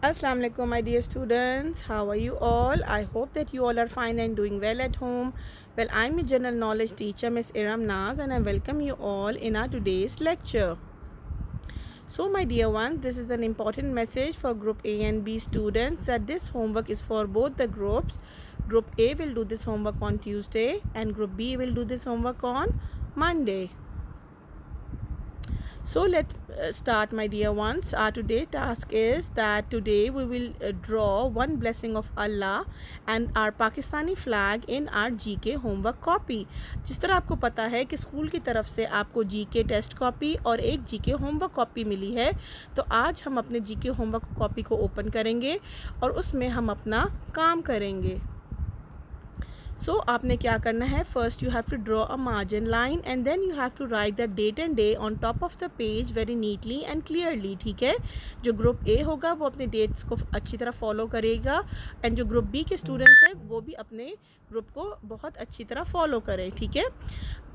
Assalamu alaikum, my dear students. How are you all? I hope that you all are fine and doing well at home. Well, I'm your general knowledge teacher, Miss Iram Naz, and I welcome you all in our today's lecture. So, my dear ones, this is an important message for Group A and B students that this homework is for both the groups. Group A will do this homework on Tuesday, and Group B will do this homework on Monday. So let's start, my dear ones. Our today task is that today we will draw one blessing of Allah and our Pakistani flag in our GK homework copy. जिस तरह आपको पता है कि school की तरफ से आपको GK टेस्ट कॉपी और एक GK होमवर्क कॉपी मिली है, तो आज हम अपने GK होमवर्क कॉपी को ओपन करेंगे और उसमें हम अपना काम करेंगे. So आपने क्या करना है, first you have to draw a margin line and then you have to write the date and day on top of the page very neatly and clearly. ठीक है, जो ग्रुप ए होगा वो अपने डेट्स को अच्छी तरह फॉलो करेगा एंड जो ग्रुप बी के स्टूडेंट्स हैं वो भी अपने ग्रुप को बहुत अच्छी तरह फॉलो करें. ठीक है,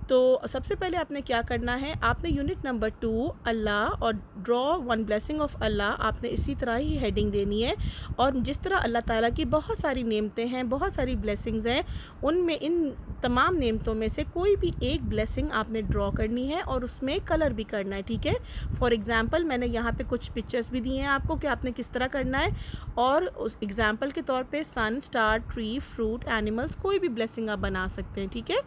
तो सबसे पहले आपने क्या करना है, आपने यूनिट नंबर 2 अल्लाह और ड्रॉ वन ब्लेसिंग ऑफ अल्लाह आपने इसी तरह ही हेडिंग देनी है. और जिस तरह अल्लाह ताला की बहुत सारी नेमतें हैं, बहुत सारी ब्लेसिंग्स हैं, उनमें इन तमाम नेमतों में से कोई भी एक ब्लेसिंग आपने ड्रॉ करनी है और उसमें कलर भी करना है. ठीक है, फॉर एग्ज़ाम्पल मैंने यहाँ पे कुछ पिक्चर्स भी दिए हैं आपको कि आपने किस तरह करना है. और उस एग्ज़ाम्पल के तौर पे सन, स्टार, ट्री, फ्रूट, एनिमल्स, कोई भी ब्लेसिंग आप बना सकते हैं. ठीक है,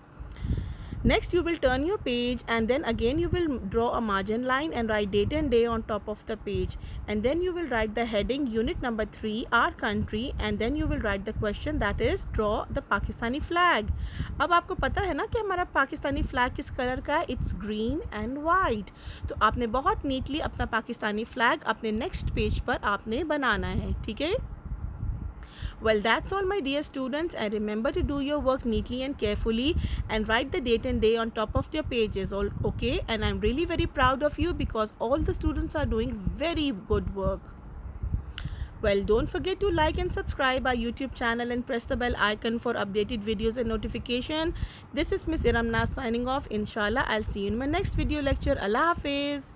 next you will turn your page and then again you will draw a margin line and write date and day on top of the page, and then you will write the heading unit number 3 our country, and then you will write the question that is draw the Pakistani flag. अब आपको पता है ना कि हमारा Pakistani flag किस colour का है, इट्स ग्रीन एंड वाइट. तो आपने बहुत नीटली अपना पाकिस्तानी फ्लैग अपने नेक्स्ट पेज पर आपने बनाना है. ठीक है, well, that's all, my dear students, and remember to do your work neatly and carefully and write the date and day on top of your pages. All okay, and I'm really very proud of you because all the students are doing very good work. Well, don't forget to like and subscribe our YouTube channel and press the bell icon for updated videos and notification. This is Miss Iram Naz signing off. Inshallah, I'll see you in my next video lecture. Allah Hafiz.